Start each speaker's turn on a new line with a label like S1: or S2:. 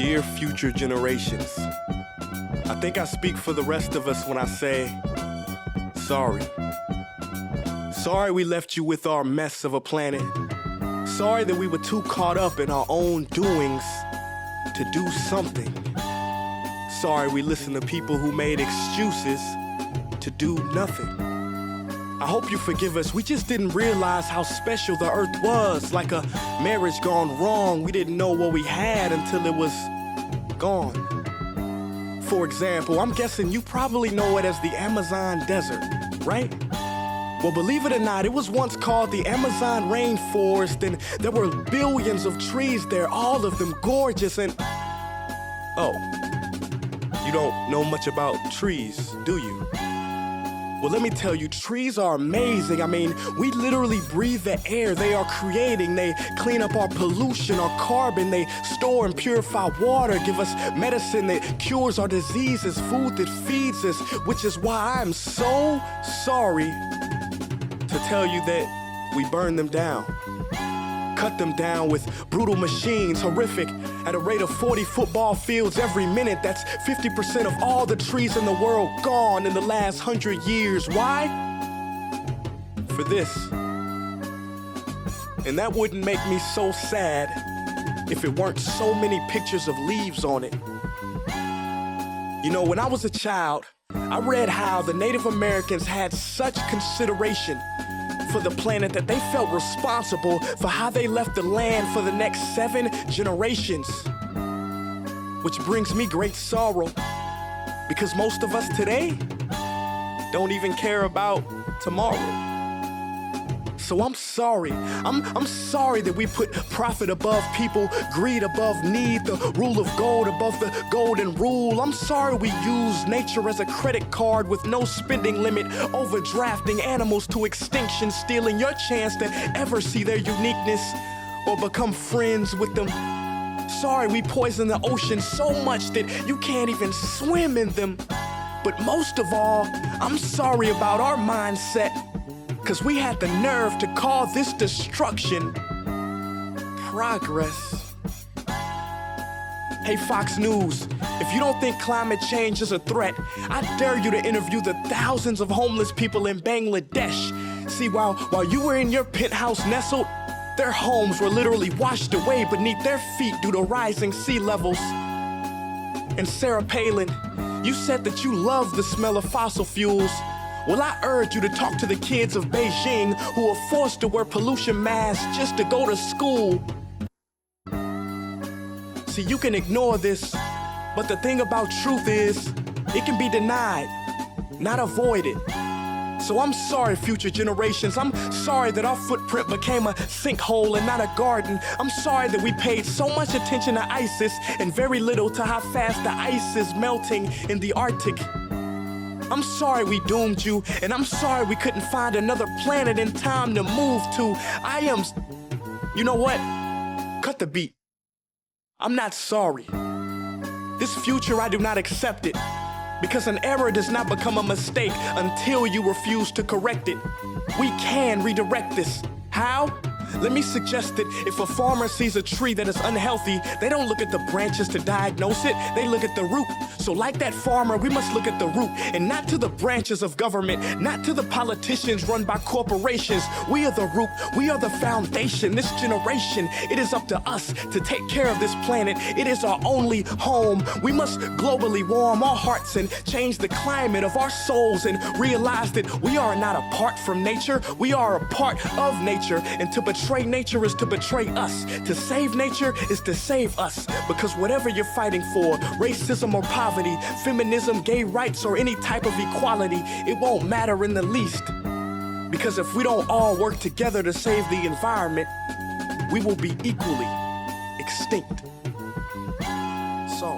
S1: Dear future generations, I think I speak for the rest of us when I say, sorry. Sorry we left you with our mess of a planet. Sorry that we were too caught up in our own doings to do something. Sorry we listened to people who made excuses to do nothing. I hope you forgive us. We just didn't realize how special the earth was. Like a marriage gone wrong, we didn't know what we had until it was gone. For example, I'm guessing you probably know it as the Amazon desert, right? Well, believe it or not, it was once called the Amazon rainforest, and there were billions of trees there, all of them gorgeous, and... Oh, you don't know much about trees, do you? Well, let me tell you, trees are amazing. I mean, we literally breathe the air they are creating. They clean up our pollution, our carbon. They store and purify water, give us medicine that cures our diseases, food that feeds us, which is why I'm so sorry to tell you that we burn them down. Cut them down with brutal machines, horrific, at a rate of 40 football fields every minute. That's 50% of all the trees in the world gone in the last 100 years. Why? For this. And that wouldn't make me so sad if it weren't so many pictures of leaves on it. You know, when I was a child, I read how the Native Americans had such consideration for the planet that they felt responsible for how they left the land for the next 7 generations. Which brings me great sorrow, because most of us today don't even care about tomorrow. So I'm sorry. I'm sorry that we put profit above people, greed above need, the rule of gold above the golden rule. I'm sorry we use nature as a credit card with no spending limit, overdrafting animals to extinction, stealing your chance to ever see their uniqueness or become friends with them. Sorry we poison the ocean so much that you can't even swim in them. But most of all, I'm sorry about our mindset, 'cause we had the nerve to call this destruction progress. Hey, Fox News, if you don't think climate change is a threat, I dare you to interview the thousands of homeless people in Bangladesh. See, while you were in your penthouse nestled, their homes were literally washed away beneath their feet due to rising sea levels. And Sarah Palin, you said that you love the smell of fossil fuels. Well, I urge you to talk to the kids of Beijing who are forced to wear pollution masks just to go to school. See, you can ignore this, but the thing about truth is, it can be denied, not avoided. So I'm sorry, future generations. I'm sorry that our footprint became a sinkhole and not a garden. I'm sorry that we paid so much attention to ISIS and very little to how fast the ice is melting in the Arctic. I'm sorry we doomed you, and I'm sorry we couldn't find another planet in time to move to. You know what? Cut the beat. I'm not sorry. This future, I do not accept it, because an error does not become a mistake until you refuse to correct it. We can redirect this. How? Let me suggest that if a farmer sees a tree that is unhealthy, they don't look at the branches to diagnose it, they look at the root. So like that farmer, we must look at the root, and not to the branches of government, not to the politicians run by corporations. We are the root, we are the foundation. This generation, it is up to us to take care of this planet. It is our only home. We must globally warm our hearts and change the climate of our souls and realize that we are not apart from nature, we are a part of nature, and to betray nature is to betray us. To save nature is to save us, because whatever you're fighting for, racism or poverty, feminism, gay rights, or any type of equality, it won't matter in the least. Because if we don't all work together to save the environment, we will be equally extinct. So